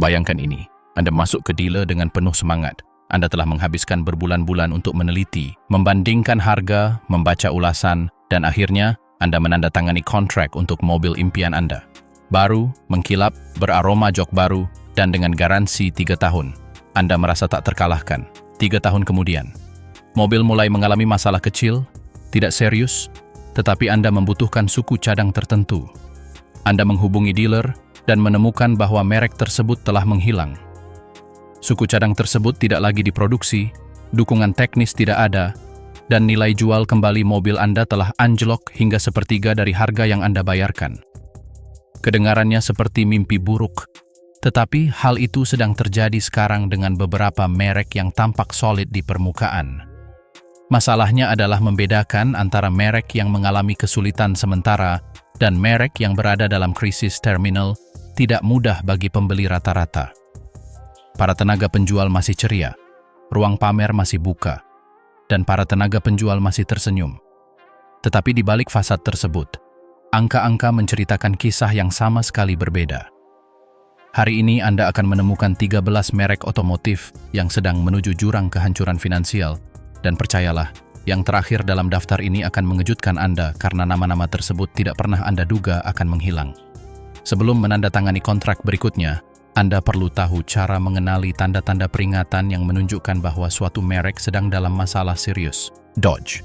Bayangkan ini, Anda masuk ke dealer dengan penuh semangat. Anda telah menghabiskan berbulan-bulan untuk meneliti, membandingkan harga, membaca ulasan, dan akhirnya Anda menandatangani kontrak untuk mobil impian Anda. Baru, mengkilap, beraroma jok baru, dan dengan garansi 3 tahun. Anda merasa tak terkalahkan. 3 tahun kemudian, mobil mulai mengalami masalah kecil, tidak serius, tetapi Anda membutuhkan suku cadang tertentu. Anda menghubungi dealer dan menemukan bahwa merek tersebut telah menghilang. Suku cadang tersebut tidak lagi diproduksi, dukungan teknis tidak ada, dan nilai jual kembali mobil Anda telah anjlok hingga sepertiga dari harga yang Anda bayarkan. Kedengarannya seperti mimpi buruk, tetapi hal itu sedang terjadi sekarang dengan beberapa merek yang tampak solid di permukaan. Masalahnya adalah membedakan antara merek yang mengalami kesulitan sementara dan merek yang berada dalam krisis terminal tidak mudah bagi pembeli rata-rata. Para tenaga penjual masih ceria, ruang pamer masih buka, dan para tenaga penjual masih tersenyum. Tetapi di balik fasad tersebut, angka-angka menceritakan kisah yang sama sekali berbeda. Hari ini Anda akan menemukan 13 merek otomotif yang sedang menuju jurang kehancuran finansial, dan percayalah, yang terakhir dalam daftar ini akan mengejutkan Anda karena nama-nama tersebut tidak pernah Anda duga akan menghilang. Sebelum menandatangani kontrak berikutnya, Anda perlu tahu cara mengenali tanda-tanda peringatan yang menunjukkan bahwa suatu merek sedang dalam masalah serius. Dodge.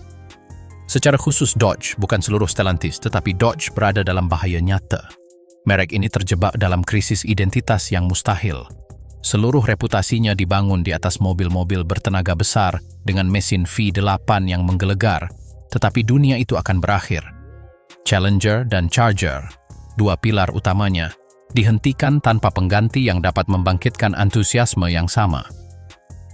Secara khusus Dodge, bukan seluruh Stellantis, tetapi Dodge berada dalam bahaya nyata. Merek ini terjebak dalam krisis identitas yang mustahil. Seluruh reputasinya dibangun di atas mobil-mobil bertenaga besar dengan mesin V8 yang menggelegar, tetapi dunia itu akan berakhir. Challenger dan Charger, dua pilar utamanya, dihentikan tanpa pengganti yang dapat membangkitkan antusiasme yang sama.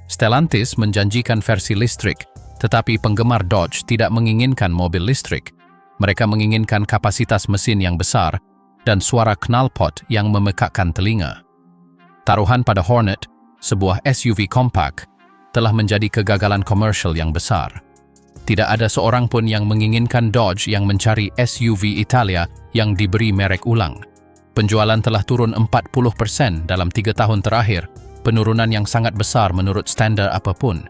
Stellantis menjanjikan versi listrik, tetapi penggemar Dodge tidak menginginkan mobil listrik. Mereka menginginkan kapasitas mesin yang besar dan suara knalpot yang memekakkan telinga. Taruhan pada Hornet, sebuah SUV kompak, telah menjadi kegagalan komersial yang besar. Tidak ada seorang pun yang menginginkan Dodge yang mencari SUV Italia yang diberi merek ulang. Penjualan telah turun 40% dalam 3 tahun terakhir, penurunan yang sangat besar menurut standar apapun.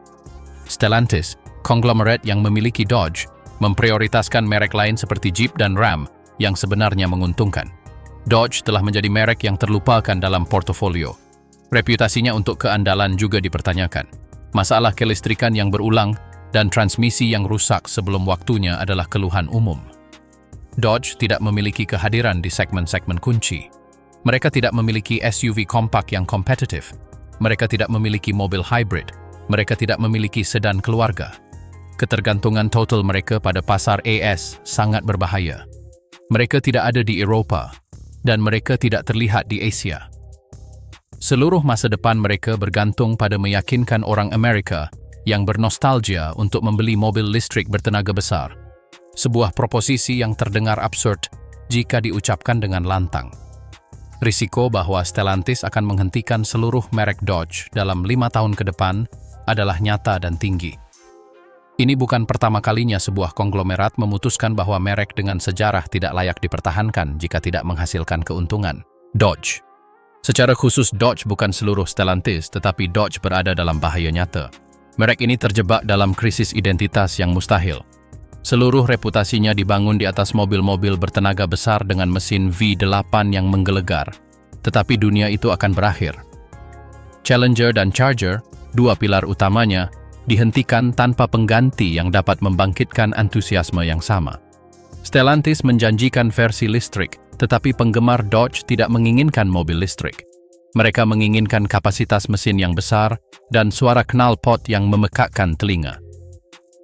Stellantis, konglomerat yang memiliki Dodge, memprioritaskan merek lain seperti Jeep dan Ram yang sebenarnya menguntungkan. Dodge telah menjadi merek yang terlupakan dalam portofolio. Reputasinya untuk keandalan juga dipertanyakan. Masalah kelistrikan yang berulang dan transmisi yang rusak sebelum waktunya adalah keluhan umum. Dodge tidak memiliki kehadiran di segmen-segmen kunci. Mereka tidak memiliki SUV kompak yang kompetitif. Mereka tidak memiliki mobil hybrid. Mereka tidak memiliki sedan keluarga. Ketergantungan total mereka pada pasar AS sangat berbahaya. Mereka tidak ada di Eropa, dan mereka tidak terlihat di Asia. Seluruh masa depan mereka bergantung pada meyakinkan orang Amerika yang bernostalgia untuk membeli mobil listrik bertenaga besar. Sebuah proposisi yang terdengar absurd jika diucapkan dengan lantang. Risiko bahwa Stellantis akan menghentikan seluruh merek Dodge dalam 5 tahun ke depan adalah nyata dan tinggi. Ini bukan pertama kalinya sebuah konglomerat memutuskan bahwa merek dengan sejarah tidak layak dipertahankan jika tidak menghasilkan keuntungan. Dodge. Secara khusus Dodge bukan seluruh Stellantis, tetapi Dodge berada dalam bahaya nyata. Merek ini terjebak dalam krisis identitas yang mustahil. Seluruh reputasinya dibangun di atas mobil-mobil bertenaga besar dengan mesin V8 yang menggelegar, tetapi dunia itu akan berakhir. Challenger dan Charger, dua pilar utamanya, dihentikan tanpa pengganti yang dapat membangkitkan antusiasme yang sama. Stellantis menjanjikan versi listrik, tetapi penggemar Dodge tidak menginginkan mobil listrik. Mereka menginginkan kapasitas mesin yang besar dan suara knalpot yang memekakkan telinga.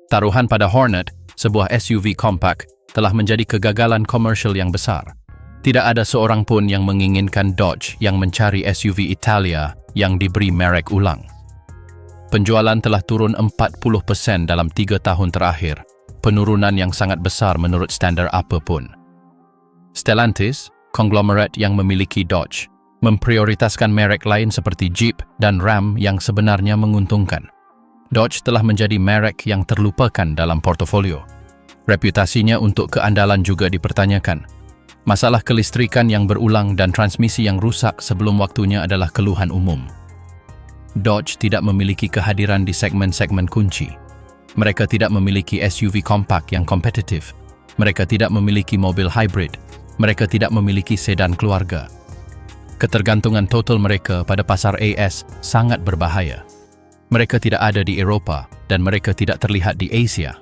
Taruhan pada Hornet, sebuah SUV kompak, telah menjadi kegagalan komersial yang besar. Tidak ada seorang pun yang menginginkan Dodge yang mencari SUV Italia yang diberi merek ulang. Penjualan telah turun 40% dalam 3 tahun terakhir, penurunan yang sangat besar menurut standar apapun. Stellantis, konglomerat yang memiliki Dodge, memprioritaskan merek lain seperti Jeep dan Ram yang sebenarnya menguntungkan. Dodge telah menjadi merek yang terlupakan dalam portofolio. Reputasinya untuk keandalan juga dipertanyakan. Masalah kelistrikan yang berulang dan transmisi yang rusak sebelum waktunya adalah keluhan umum. Dodge tidak memiliki kehadiran di segmen-segmen kunci. Mereka tidak memiliki SUV kompak yang kompetitif. Mereka tidak memiliki mobil hybrid. Mereka tidak memiliki sedan keluarga. Ketergantungan total mereka pada pasar AS sangat berbahaya. Mereka tidak ada di Eropa dan mereka tidak terlihat di Asia.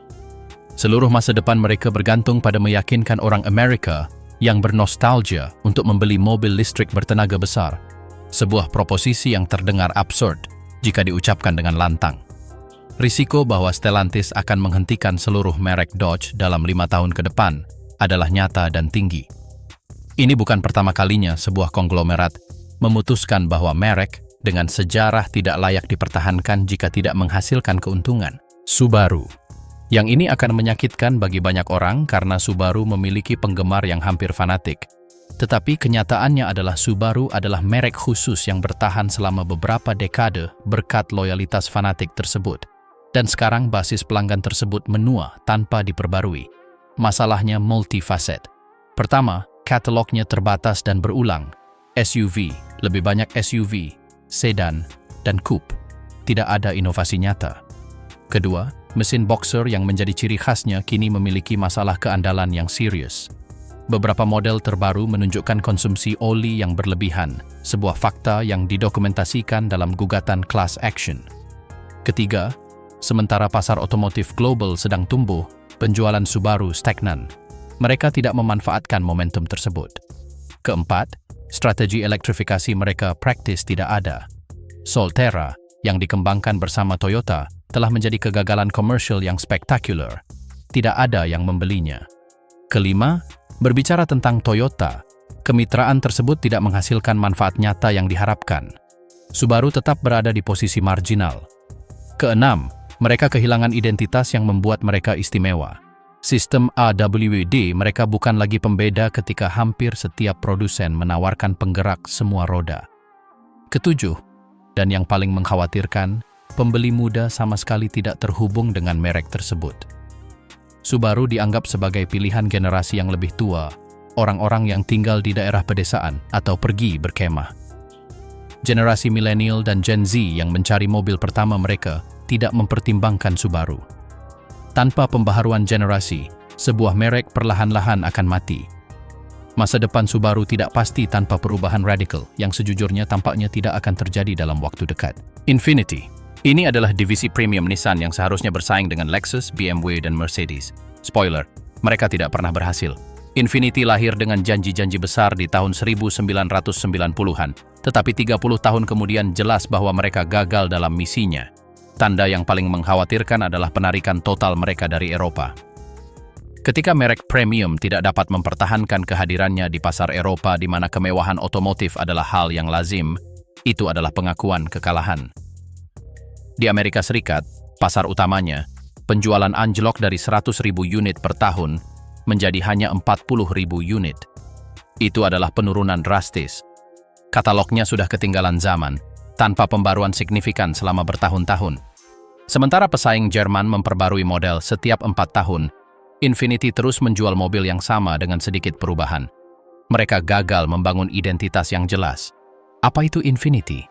Seluruh masa depan mereka bergantung pada meyakinkan orang Amerika yang bernostalgia untuk membeli mobil listrik bertenaga besar, sebuah proposisi yang terdengar absurd jika diucapkan dengan lantang. Risiko bahwa Stellantis akan menghentikan seluruh merek Dodge dalam 5 tahun ke depan adalah nyata dan tinggi. Ini bukan pertama kalinya sebuah konglomerat memutuskan bahwa merek dengan sejarah tidak layak dipertahankan jika tidak menghasilkan keuntungan. Subaru. Yang ini akan menyakitkan bagi banyak orang karena Subaru memiliki penggemar yang hampir fanatik. Tetapi kenyataannya adalah Subaru adalah merek khusus yang bertahan selama beberapa dekade berkat loyalitas fanatik tersebut. Dan sekarang basis pelanggan tersebut menua tanpa diperbarui. Masalahnya multifaset. Pertama, katalognya terbatas dan berulang. SUV, lebih banyak SUV, sedan, dan coupe. Tidak ada inovasi nyata. Kedua, mesin boxer yang menjadi ciri khasnya kini memiliki masalah keandalan yang serius. Beberapa model terbaru menunjukkan konsumsi oli yang berlebihan, sebuah fakta yang didokumentasikan dalam gugatan class action. Ketiga, sementara pasar otomotif global sedang tumbuh, penjualan Subaru stagnan. Mereka tidak memanfaatkan momentum tersebut. Keempat, strategi elektrifikasi mereka praktis tidak ada. Solterra, yang dikembangkan bersama Toyota, telah menjadi kegagalan komersial yang spektakuler. Tidak ada yang membelinya. Kelima, berbicara tentang Toyota, kemitraan tersebut tidak menghasilkan manfaat nyata yang diharapkan. Subaru tetap berada di posisi marginal. Keenam, mereka kehilangan identitas yang membuat mereka istimewa. Sistem AWD mereka bukan lagi pembeda ketika hampir setiap produsen menawarkan penggerak semua roda. Ketujuh, dan yang paling mengkhawatirkan, pembeli muda sama sekali tidak terhubung dengan merek tersebut. Subaru dianggap sebagai pilihan generasi yang lebih tua, orang-orang yang tinggal di daerah pedesaan atau pergi berkemah. Generasi milenial dan Gen Z yang mencari mobil pertama mereka tidak mempertimbangkan Subaru. Tanpa pembaharuan generasi, sebuah merek perlahan-lahan akan mati. Masa depan Subaru tidak pasti tanpa perubahan radikal yang sejujurnya tampaknya tidak akan terjadi dalam waktu dekat. Infiniti. Ini adalah divisi premium Nissan yang seharusnya bersaing dengan Lexus, BMW, dan Mercedes. Spoiler, mereka tidak pernah berhasil. Infiniti lahir dengan janji-janji besar di tahun 1990-an, tetapi 30 tahun kemudian jelas bahwa mereka gagal dalam misinya. Tanda yang paling mengkhawatirkan adalah penarikan total mereka dari Eropa. Ketika merek premium tidak dapat mempertahankan kehadirannya di pasar Eropa di mana kemewahan otomotif adalah hal yang lazim, itu adalah pengakuan kekalahan. Di Amerika Serikat, pasar utamanya, penjualan anjlok dari 100.000 unit per tahun menjadi hanya 40.000 unit. Itu adalah penurunan drastis. Katalognya sudah ketinggalan zaman, tanpa pembaruan signifikan selama bertahun-tahun. Sementara pesaing Jerman memperbarui model setiap 4 tahun, Infiniti terus menjual mobil yang sama dengan sedikit perubahan. Mereka gagal membangun identitas yang jelas. Apa itu Infiniti?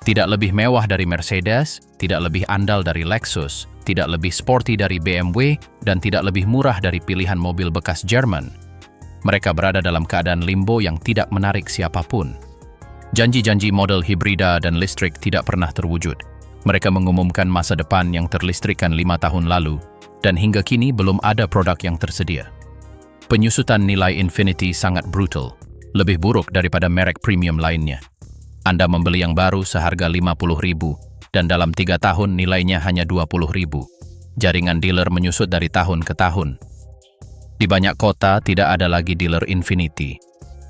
Tidak lebih mewah dari Mercedes, tidak lebih andal dari Lexus, tidak lebih sporty dari BMW, dan tidak lebih murah dari pilihan mobil bekas Jerman. Mereka berada dalam keadaan limbo yang tidak menarik siapapun. Janji-janji model hibrida dan listrik tidak pernah terwujud. Mereka mengumumkan masa depan yang terlistrikan 5 tahun lalu, dan hingga kini belum ada produk yang tersedia. Penyusutan nilai Infiniti sangat brutal, lebih buruk daripada merek premium lainnya. Anda membeli yang baru seharga 50.000 dan dalam 3 tahun nilainya hanya 20.000. Jaringan dealer menyusut dari tahun ke tahun. Di banyak kota tidak ada lagi dealer Infiniti.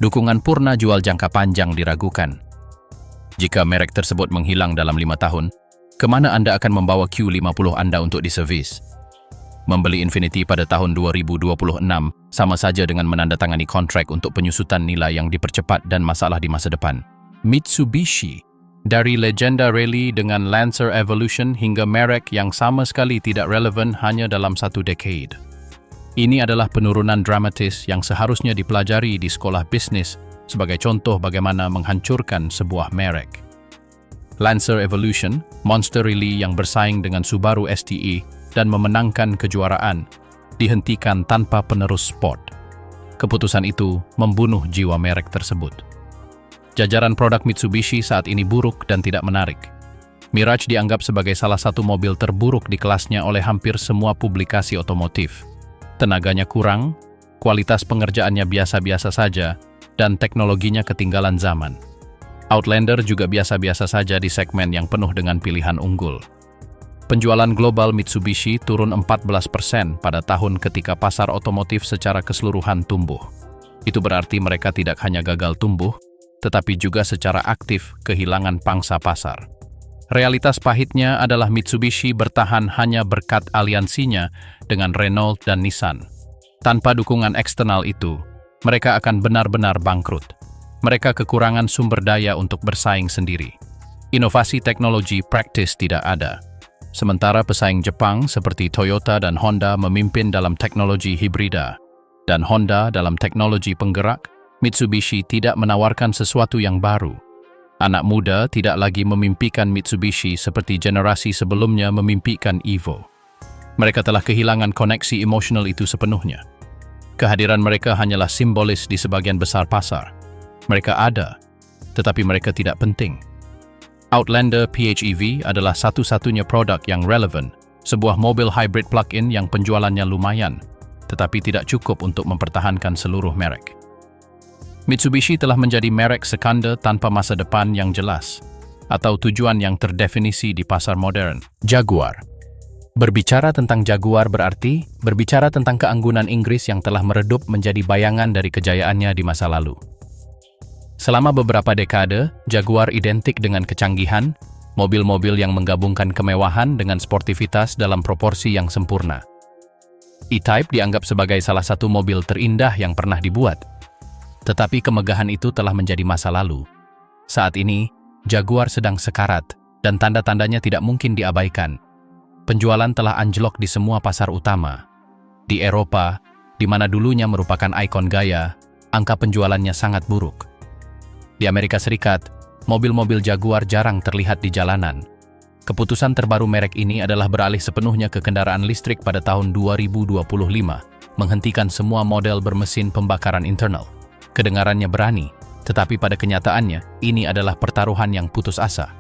Dukungan purna jual jangka panjang diragukan. Jika merek tersebut menghilang dalam 5 tahun, kemana Anda akan membawa Q50 Anda untuk diservis? Membeli Infiniti pada tahun 2026 sama saja dengan menandatangani kontrak untuk penyusutan nilai yang dipercepat dan masalah di masa depan. Mitsubishi, dari legenda rally dengan Lancer Evolution hingga merek yang sama sekali tidak relevan hanya dalam 1 decade. Ini adalah penurunan dramatis yang seharusnya dipelajari di sekolah bisnis sebagai contoh bagaimana menghancurkan sebuah merek. Lancer Evolution, monster Rally yang bersaing dengan Subaru STE dan memenangkan kejuaraan, dihentikan tanpa penerus sport. Keputusan itu membunuh jiwa merek tersebut. Jajaran produk Mitsubishi saat ini buruk dan tidak menarik. Mirage dianggap sebagai salah satu mobil terburuk di kelasnya oleh hampir semua publikasi otomotif. Tenaganya kurang, kualitas pengerjaannya biasa-biasa saja, dan teknologinya ketinggalan zaman. Outlander juga biasa-biasa saja di segmen yang penuh dengan pilihan unggul. Penjualan global Mitsubishi turun 14% pada tahun ketika pasar otomotif secara keseluruhan tumbuh. Itu berarti mereka tidak hanya gagal tumbuh, tetapi juga secara aktif kehilangan pangsa pasar. Realitas pahitnya adalah Mitsubishi bertahan hanya berkat aliansinya dengan Renault dan Nissan. Tanpa dukungan eksternal itu, mereka akan benar-benar bangkrut. Mereka kekurangan sumber daya untuk bersaing sendiri. Inovasi teknologi praktis tidak ada. Sementara pesaing Jepang seperti Toyota dan Honda memimpin dalam teknologi hibrida, dan Honda dalam teknologi penggerak, Mitsubishi tidak menawarkan sesuatu yang baru. Anak muda tidak lagi memimpikan Mitsubishi seperti generasi sebelumnya memimpikan Evo. Mereka telah kehilangan koneksi emosional itu sepenuhnya. Kehadiran mereka hanyalah simbolis di sebagian besar pasar. Mereka ada, tetapi mereka tidak penting. Outlander PHEV adalah satu-satunya produk yang relevan, sebuah mobil hybrid plug-in yang penjualannya lumayan, tetapi tidak cukup untuk mempertahankan seluruh merek. Mitsubishi telah menjadi merek sekanda tanpa masa depan yang jelas, atau tujuan yang terdefinisi di pasar modern. Jaguar. Berbicara tentang Jaguar berarti berbicara tentang keanggunan Inggris yang telah meredup menjadi bayangan dari kejayaannya di masa lalu. Selama beberapa dekade, Jaguar identik dengan kecanggihan, mobil-mobil yang menggabungkan kemewahan dengan sportivitas dalam proporsi yang sempurna. E-Type dianggap sebagai salah satu mobil terindah yang pernah dibuat. Tetapi kemegahan itu telah menjadi masa lalu. Saat ini, Jaguar sedang sekarat, dan tanda-tandanya tidak mungkin diabaikan. Penjualan telah anjlok di semua pasar utama. Di Eropa, di mana dulunya merupakan ikon gaya, angka penjualannya sangat buruk. Di Amerika Serikat, mobil-mobil Jaguar jarang terlihat di jalanan. Keputusan terbaru merek ini adalah beralih sepenuhnya ke kendaraan listrik pada tahun 2025, menghentikan semua model bermesin pembakaran internal. Kedengarannya berani, tetapi pada kenyataannya, ini adalah pertaruhan yang putus asa.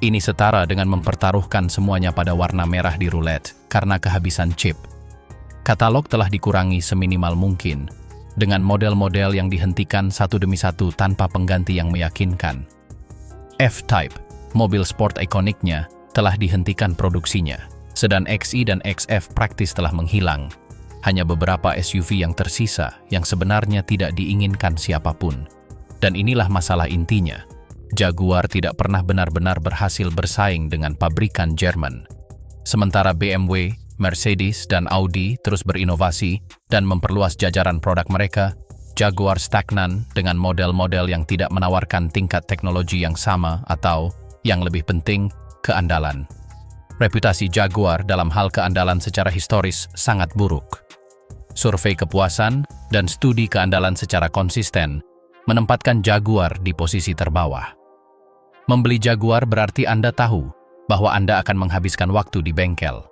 Ini setara dengan mempertaruhkan semuanya pada warna merah di roulette karena kehabisan chip. Katalog telah dikurangi seminimal mungkin, dengan model-model yang dihentikan satu demi satu tanpa pengganti yang meyakinkan. F-Type, mobil sport ikoniknya, telah dihentikan produksinya. Sedan XI dan XF praktis telah menghilang. Hanya beberapa SUV yang tersisa yang sebenarnya tidak diinginkan siapapun. Dan inilah masalah intinya. Jaguar tidak pernah benar-benar berhasil bersaing dengan pabrikan Jerman. Sementara BMW, Mercedes, dan Audi terus berinovasi dan memperluas jajaran produk mereka, Jaguar stagnan dengan model-model yang tidak menawarkan tingkat teknologi yang sama atau, yang lebih penting, keandalan. Reputasi Jaguar dalam hal keandalan secara historis sangat buruk. Survei kepuasan dan studi keandalan secara konsisten menempatkan Jaguar di posisi terbawah. Membeli Jaguar berarti Anda tahu bahwa Anda akan menghabiskan waktu di bengkel.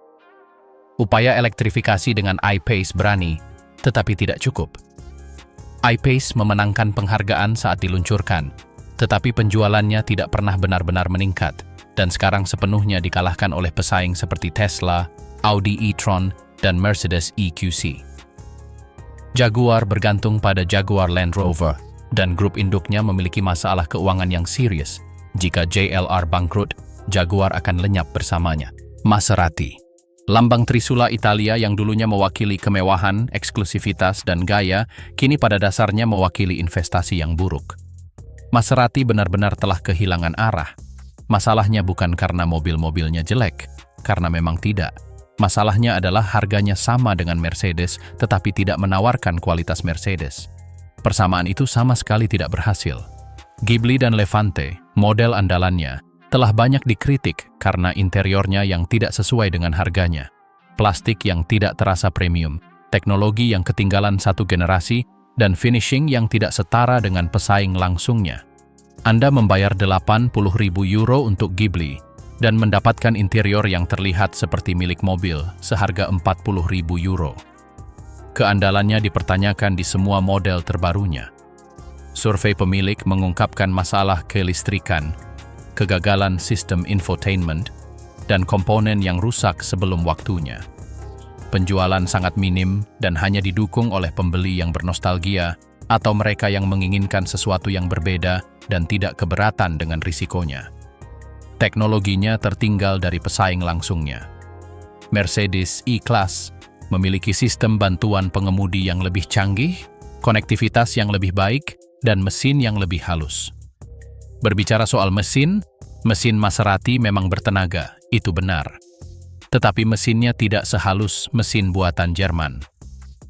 Upaya elektrifikasi dengan I-Pace berani, tetapi tidak cukup. I-Pace memenangkan penghargaan saat diluncurkan, tetapi penjualannya tidak pernah benar-benar meningkat, dan sekarang sepenuhnya dikalahkan oleh pesaing seperti Tesla, Audi e-tron, dan Mercedes EQC. Jaguar bergantung pada Jaguar Land Rover, dan grup induknya memiliki masalah keuangan yang serius. Jika JLR bangkrut, Jaguar akan lenyap bersamanya. Maserati, lambang Trisula Italia yang dulunya mewakili kemewahan, eksklusivitas, dan gaya, kini pada dasarnya mewakili investasi yang buruk. Maserati benar-benar telah kehilangan arah. Masalahnya bukan karena mobil-mobilnya jelek, karena memang tidak. Masalahnya adalah harganya sama dengan Mercedes, tetapi tidak menawarkan kualitas Mercedes. Persamaan itu sama sekali tidak berhasil. Ghibli dan Levante, model andalannya, telah banyak dikritik karena interiornya yang tidak sesuai dengan harganya. Plastik yang tidak terasa premium, teknologi yang ketinggalan satu generasi, dan finishing yang tidak setara dengan pesaing langsungnya. Anda membayar 80.000 euro untuk Ghibli dan mendapatkan interior yang terlihat seperti milik mobil seharga 40.000 euro. Keandalannya dipertanyakan di semua model terbarunya. Survei pemilik mengungkapkan masalah kelistrikan, kegagalan sistem infotainment, dan komponen yang rusak sebelum waktunya. Penjualan sangat minim dan hanya didukung oleh pembeli yang bernostalgia atau mereka yang menginginkan sesuatu yang berbeda dan tidak keberatan dengan risikonya. Teknologinya tertinggal dari pesaing langsungnya. Mercedes E-Class memiliki sistem bantuan pengemudi yang lebih canggih, konektivitas yang lebih baik, dan mesin yang lebih halus. Berbicara soal mesin Maserati memang bertenaga, itu benar. Tetapi mesinnya tidak sehalus mesin buatan Jerman.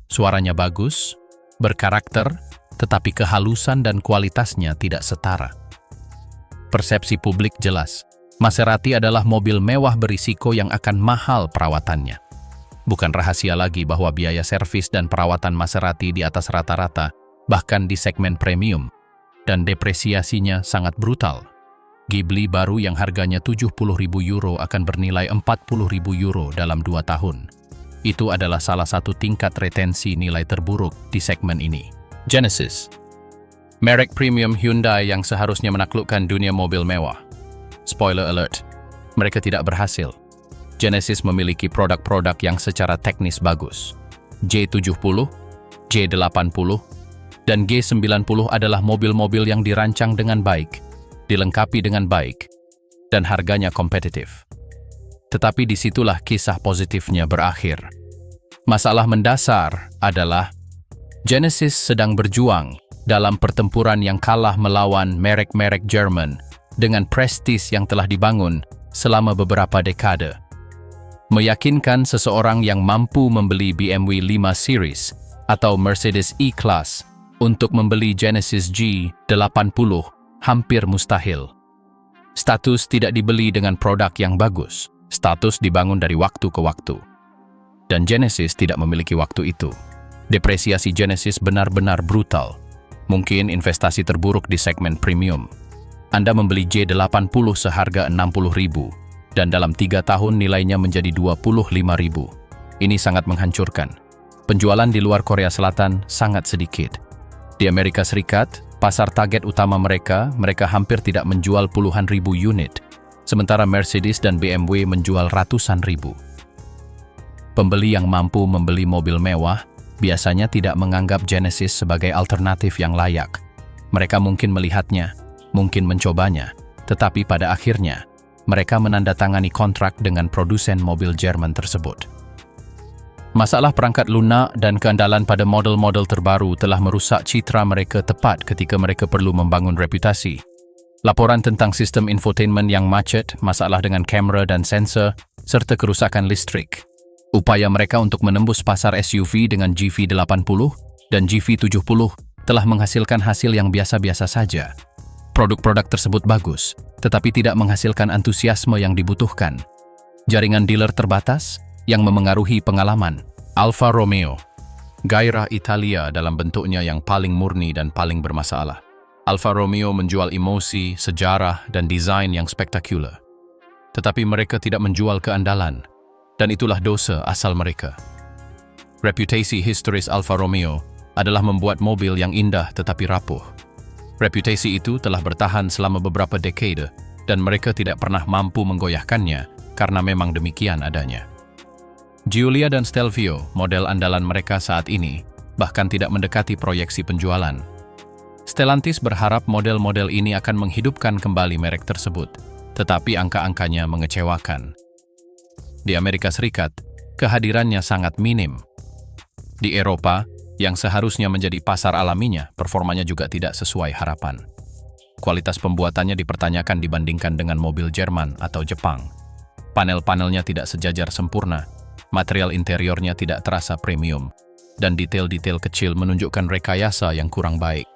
Suaranya bagus, berkarakter, tetapi kehalusan dan kualitasnya tidak setara. Persepsi publik jelas, Maserati adalah mobil mewah berisiko yang akan mahal perawatannya. Bukan rahasia lagi bahwa biaya servis dan perawatan Maserati di atas rata-rata, bahkan di segmen premium, dan depresiasinya sangat brutal. Ghibli baru yang harganya 70.000 euro akan bernilai 40.000 euro dalam 2 tahun. Itu adalah salah satu tingkat retensi nilai terburuk di segmen ini. Genesis, merek premium Hyundai yang seharusnya menaklukkan dunia mobil mewah. Spoiler alert, mereka tidak berhasil. Genesis memiliki produk-produk yang secara teknis bagus. J70, J80, dan G90 adalah mobil-mobil yang dirancang dengan baik, dilengkapi dengan baik, dan harganya kompetitif. Tetapi disitulah kisah positifnya berakhir. Masalah mendasar adalah Genesis sedang berjuang dalam pertempuran yang kalah melawan merek-merek Jerman dengan prestis yang telah dibangun selama beberapa dekade. Meyakinkan seseorang yang mampu membeli BMW 5 Series atau Mercedes E-Class untuk membeli Genesis G80 hampir mustahil. Status tidak dibeli dengan produk yang bagus. Status dibangun dari waktu ke waktu. Dan Genesis tidak memiliki waktu itu. Depresiasi Genesis benar-benar brutal. Mungkin investasi terburuk di segmen premium. Anda membeli J80 seharga 60.000 dan dalam 3 tahun nilainya menjadi 25.000. Ini sangat menghancurkan. Penjualan di luar Korea Selatan sangat sedikit. Di Amerika Serikat, pasar target utama mereka hampir tidak menjual puluhan ribu unit, sementara Mercedes dan BMW menjual ratusan ribu. Pembeli yang mampu membeli mobil mewah biasanya tidak menganggap Genesis sebagai alternatif yang layak. Mereka mungkin melihatnya, mungkin mencobanya, tetapi pada akhirnya, mereka menandatangani kontrak dengan produsen mobil Jerman tersebut. Masalah perangkat lunak dan keandalan pada model-model terbaru telah merusak citra mereka tepat ketika mereka perlu membangun reputasi. Laporan tentang sistem infotainment yang macet, masalah dengan kamera dan sensor, serta kerusakan listrik. Upaya mereka untuk menembus pasar SUV dengan GV80 dan GV70 telah menghasilkan hasil yang biasa-biasa saja. Produk-produk tersebut bagus, tetapi tidak menghasilkan antusiasme yang dibutuhkan. Jaringan dealer terbatas yang memengaruhi pengalaman. Alfa Romeo, gairah Italia dalam bentuknya yang paling murni dan paling bermasalah. Alfa Romeo menjual emosi, sejarah, dan desain yang spektakuler. Tetapi mereka tidak menjual keandalan, dan itulah dosa asal mereka. Reputasi historis Alfa Romeo adalah membuat mobil yang indah tetapi rapuh. Reputasi itu telah bertahan selama beberapa dekade, dan mereka tidak pernah mampu menggoyahkannya karena memang demikian adanya. Giulia dan Stelvio, model andalan mereka saat ini, bahkan tidak mendekati proyeksi penjualan. Stellantis berharap model-model ini akan menghidupkan kembali merek tersebut, tetapi angka-angkanya mengecewakan. Di Amerika Serikat, kehadirannya sangat minim. Di Eropa, yang seharusnya menjadi pasar alaminya, performanya juga tidak sesuai harapan. Kualitas pembuatannya dipertanyakan dibandingkan dengan mobil Jerman atau Jepang. Panel-panelnya tidak sejajar sempurna, material interiornya tidak terasa premium, dan detail-detail kecil menunjukkan rekayasa yang kurang baik.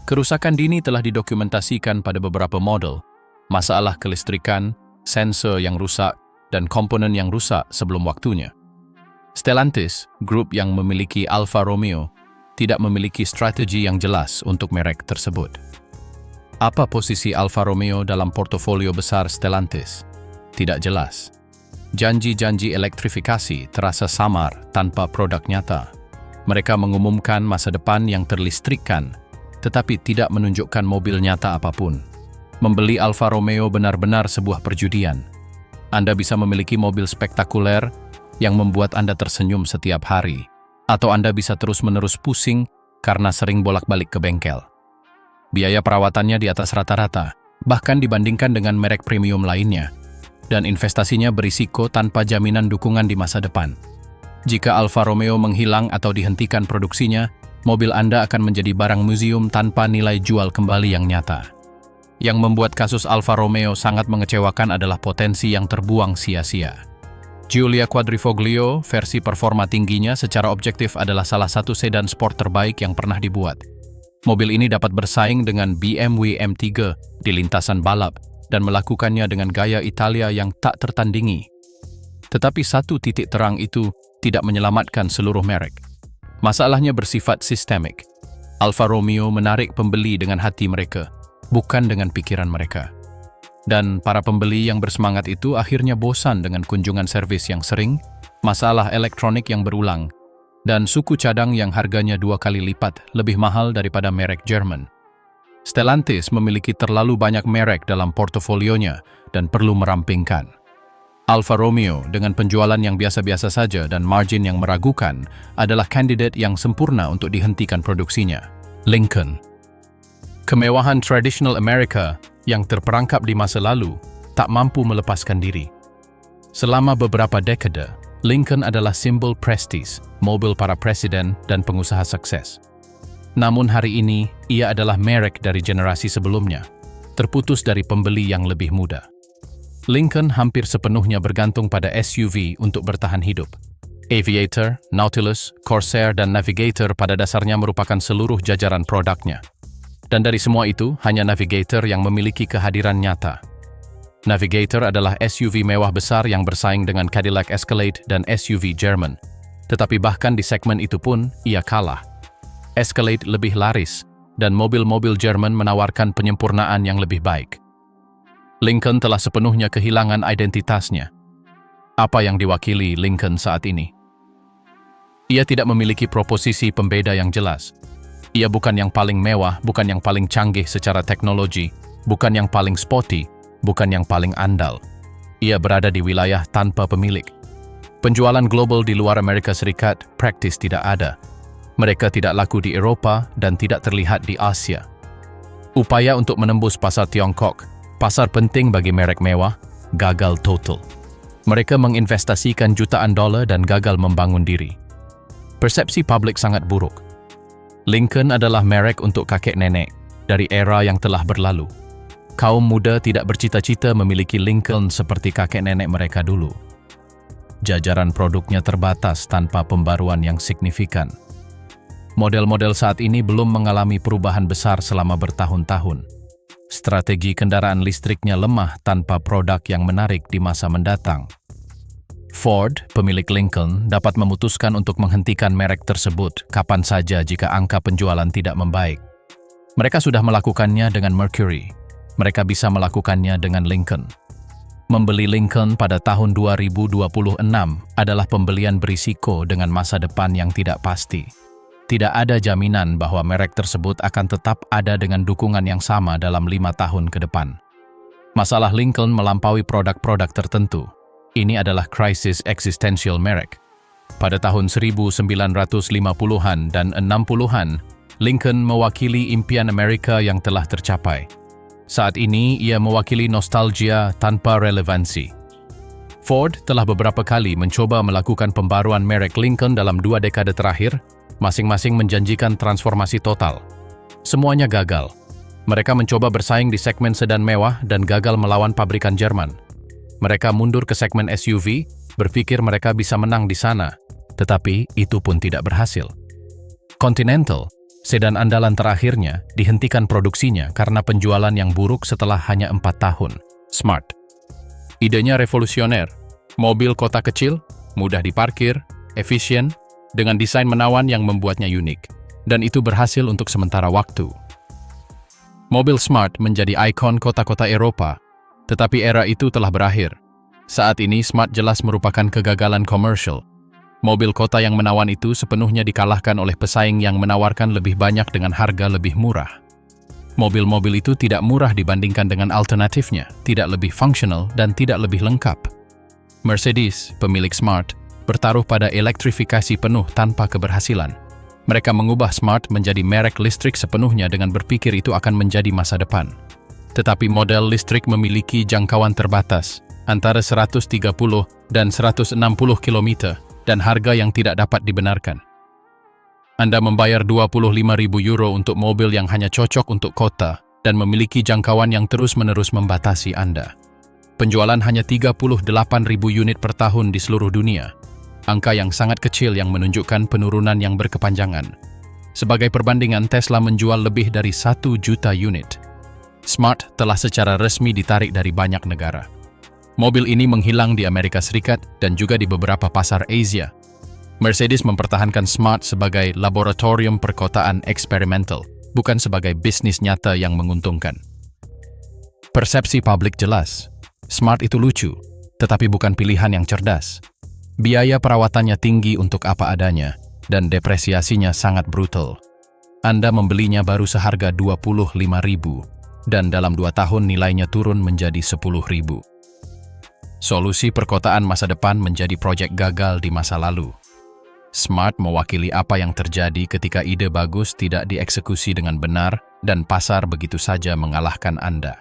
Kerusakan dini telah didokumentasikan pada beberapa model, masalah kelistrikan, sensor yang rusak, dan komponen yang rusak sebelum waktunya. Stellantis, grup yang memiliki Alfa Romeo, tidak memiliki strategi yang jelas untuk merek tersebut. Apa posisi Alfa Romeo dalam portofolio besar Stellantis? Tidak jelas. Janji-janji elektrifikasi terasa samar tanpa produk nyata. Mereka mengumumkan masa depan yang terlistrikkan, tetapi tidak menunjukkan mobil nyata apapun. Membeli Alfa Romeo benar-benar sebuah perjudian. Anda bisa memiliki mobil spektakuler yang membuat Anda tersenyum setiap hari, atau Anda bisa terus-menerus pusing karena sering bolak-balik ke bengkel. Biaya perawatannya di atas rata-rata, bahkan dibandingkan dengan merek premium lainnya, dan investasinya berisiko tanpa jaminan dukungan di masa depan. Jika Alfa Romeo menghilang atau dihentikan produksinya, mobil Anda akan menjadi barang museum tanpa nilai jual kembali yang nyata. Yang membuat kasus Alfa Romeo sangat mengecewakan adalah potensi yang terbuang sia-sia. Giulia Quadrifoglio, versi performa tingginya secara objektif adalah salah satu sedan sport terbaik yang pernah dibuat. Mobil ini dapat bersaing dengan BMW M3 di lintasan balap dan melakukannya dengan gaya Italia yang tak tertandingi. Tetapi satu titik terang itu tidak menyelamatkan seluruh merek. Masalahnya bersifat sistemik. Alfa Romeo menarik pembeli dengan hati mereka, bukan dengan pikiran mereka. Dan para pembeli yang bersemangat itu akhirnya bosan dengan kunjungan servis yang sering, masalah elektronik yang berulang, dan suku cadang yang harganya 2 kali lipat lebih mahal daripada merek Jerman. Stellantis memiliki terlalu banyak merek dalam portofolionya dan perlu merampingkan. Alfa Romeo dengan penjualan yang biasa-biasa saja dan margin yang meragukan adalah kandidat yang sempurna untuk dihentikan produksinya. Lincoln. Kemewahan tradisional Amerika yang terperangkap di masa lalu tak mampu melepaskan diri. Selama beberapa dekade, Lincoln adalah simbol prestis, mobil para presiden dan pengusaha sukses. Namun hari ini, ia adalah merek dari generasi sebelumnya, terputus dari pembeli yang lebih muda. Lincoln hampir sepenuhnya bergantung pada SUV untuk bertahan hidup. Aviator, Nautilus, Corsair, dan Navigator pada dasarnya merupakan seluruh jajaran produknya. Dan dari semua itu, hanya Navigator yang memiliki kehadiran nyata. Navigator adalah SUV mewah besar yang bersaing dengan Cadillac Escalade dan SUV Jerman. Tetapi bahkan di segmen itu pun, ia kalah. Escalade lebih laris, dan mobil-mobil Jerman menawarkan penyempurnaan yang lebih baik. Lincoln telah sepenuhnya kehilangan identitasnya. Apa yang diwakili Lincoln saat ini? Ia tidak memiliki proposisi pembeda yang jelas. Ia bukan yang paling mewah, bukan yang paling canggih secara teknologi, bukan yang paling sporty, bukan yang paling andal. Ia berada di wilayah tanpa pemilik. Penjualan global di luar Amerika Serikat praktis tidak ada. Mereka tidak laku di Eropa dan tidak terlihat di Asia. Upaya untuk menembus pasar Tiongkok, pasar penting bagi merek mewah, gagal total. Mereka menginvestasikan jutaan dolar dan gagal membangun diri. Persepsi publik sangat buruk. Lincoln adalah merek untuk kakek nenek dari era yang telah berlalu. Kaum muda tidak bercita-cita memiliki Lincoln seperti kakek nenek mereka dulu. Jajaran produknya terbatas tanpa pembaruan yang signifikan. Model-model saat ini belum mengalami perubahan besar selama bertahun-tahun. Strategi kendaraan listriknya lemah tanpa produk yang menarik di masa mendatang. Ford, pemilik Lincoln, dapat memutuskan untuk menghentikan merek tersebut kapan saja jika angka penjualan tidak membaik. Mereka sudah melakukannya dengan Mercury. Mereka bisa melakukannya dengan Lincoln. Membeli Lincoln pada tahun 2026 adalah pembelian berisiko dengan masa depan yang tidak pasti. Tidak ada jaminan bahwa merek tersebut akan tetap ada dengan dukungan yang sama dalam 5 tahun ke depan. Masalah Lincoln melampaui produk-produk tertentu. Ini adalah krisis eksistensial merek. Pada tahun 1950-an dan 60-an, Lincoln mewakili impian Amerika yang telah tercapai. Saat ini, ia mewakili nostalgia tanpa relevansi. Ford telah beberapa kali mencoba melakukan pembaruan merek Lincoln dalam 2 dekade terakhir, masing-masing menjanjikan transformasi total. Semuanya gagal. Mereka mencoba bersaing di segmen sedan mewah dan gagal melawan pabrikan Jerman. Mereka mundur ke segmen SUV, berpikir mereka bisa menang di sana, tetapi itu pun tidak berhasil. Continental, sedan andalan terakhirnya, dihentikan produksinya karena penjualan yang buruk setelah hanya 4 tahun. Smart. Idenya revolusioner. Mobil kota kecil, mudah diparkir, efisien, dengan desain menawan yang membuatnya unik, dan itu berhasil untuk sementara waktu. Mobil Smart menjadi ikon kota-kota Eropa, tetapi era itu telah berakhir. Saat ini Smart jelas merupakan kegagalan komersial. Mobil kota yang menawan itu sepenuhnya dikalahkan oleh pesaing yang menawarkan lebih banyak dengan harga lebih murah. Mobil-mobil itu tidak murah dibandingkan dengan alternatifnya, tidak lebih fungsional dan tidak lebih lengkap. Mercedes, pemilik Smart, bertaruh pada elektrifikasi penuh tanpa keberhasilan. Mereka mengubah Smart menjadi merek listrik sepenuhnya dengan berpikir itu akan menjadi masa depan. Tetapi model listrik memiliki jangkauan terbatas, antara 130 dan 160 km, dan harga yang tidak dapat dibenarkan. Anda membayar 25.000 euro untuk mobil yang hanya cocok untuk kota dan memiliki jangkauan yang terus-menerus membatasi Anda. Penjualan hanya 38.000 unit per tahun di seluruh dunia, angka yang sangat kecil yang menunjukkan penurunan yang berkepanjangan. Sebagai perbandingan, Tesla menjual lebih dari 1 juta unit. Smart telah secara resmi ditarik dari banyak negara. Mobil ini menghilang di Amerika Serikat dan juga di beberapa pasar Asia. Mercedes mempertahankan Smart sebagai laboratorium perkotaan eksperimental, bukan sebagai bisnis nyata yang menguntungkan. Persepsi publik jelas. Smart itu lucu, tetapi bukan pilihan yang cerdas. Biaya perawatannya tinggi untuk apa adanya, dan depresiasinya sangat brutal. Anda membelinya baru seharga 25.000, dan dalam 2 tahun nilainya turun menjadi 10.000. Solusi perkotaan masa depan menjadi proyek gagal di masa lalu. Smart mewakili apa yang terjadi ketika ide bagus tidak dieksekusi dengan benar dan pasar begitu saja mengalahkan Anda.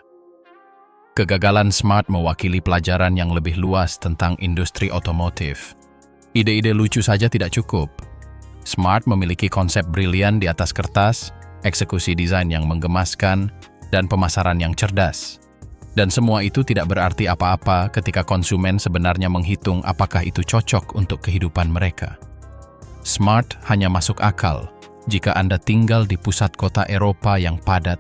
Kegagalan Smart mewakili pelajaran yang lebih luas tentang industri otomotif. Ide-ide lucu saja tidak cukup. Smart memiliki konsep brilian di atas kertas, eksekusi desain yang menggemaskan, dan pemasaran yang cerdas. Dan semua itu tidak berarti apa-apa ketika konsumen sebenarnya menghitung apakah itu cocok untuk kehidupan mereka. Smart hanya masuk akal jika Anda tinggal di pusat kota Eropa yang padat,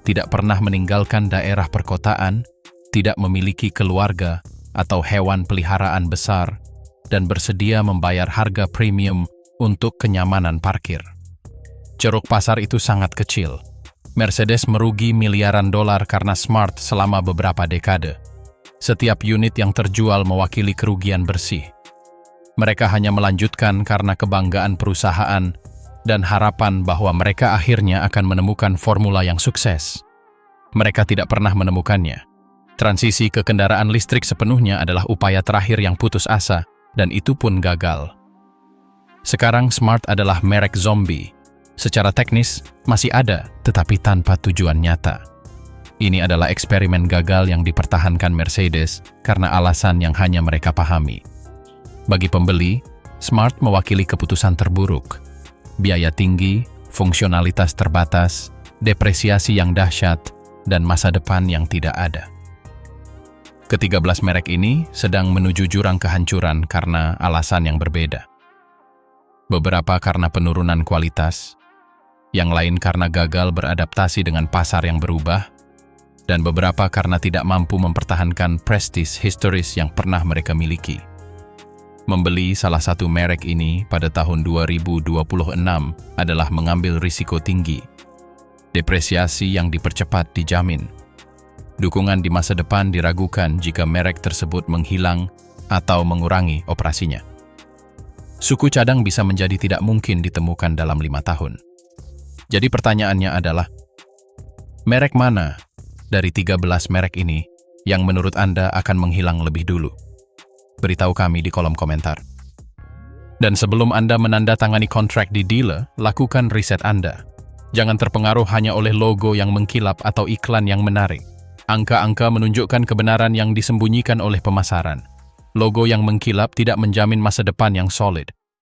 tidak pernah meninggalkan daerah perkotaan, tidak memiliki keluarga atau hewan peliharaan besar, dan bersedia membayar harga premium untuk kenyamanan parkir. Ceruk pasar itu sangat kecil. Mercedes merugi miliaran dolar karena Smart selama beberapa dekade. Setiap unit yang terjual mewakili kerugian bersih. Mereka hanya melanjutkan karena kebanggaan perusahaan dan harapan bahwa mereka akhirnya akan menemukan formula yang sukses. Mereka tidak pernah menemukannya. Transisi ke kendaraan listrik sepenuhnya adalah upaya terakhir yang putus asa, dan itu pun gagal. Sekarang Smart adalah merek zombie. Secara teknis, masih ada, tetapi tanpa tujuan nyata. Ini adalah eksperimen gagal yang dipertahankan Mercedes karena alasan yang hanya mereka pahami. Bagi pembeli, Smart mewakili keputusan terburuk. Biaya tinggi, fungsionalitas terbatas, depresiasi yang dahsyat, dan masa depan yang tidak ada. Ke-13 merek ini sedang menuju jurang kehancuran karena alasan yang berbeda. Beberapa karena penurunan kualitas, yang lain karena gagal beradaptasi dengan pasar yang berubah, dan beberapa karena tidak mampu mempertahankan prestis historis yang pernah mereka miliki. Membeli salah satu merek ini pada tahun 2026 adalah mengambil risiko tinggi. Depresiasi yang dipercepat dijamin. Dukungan di masa depan diragukan jika merek tersebut menghilang atau mengurangi operasinya. Suku cadang bisa menjadi tidak mungkin ditemukan dalam 5 tahun. Jadi pertanyaannya adalah, merek mana dari 13 merek ini yang menurut Anda akan menghilang lebih dulu? Beritahu kami di kolom komentar. Dan sebelum Anda menandatangani kontrak di dealer, lakukan riset Anda. Jangan terpengaruh hanya oleh logo yang mengkilap atau iklan yang menarik. Angka-angka menunjukkan kebenaran yang disembunyikan oleh pemasaran. Logo yang mengkilap tidak menjamin masa depan yang solid.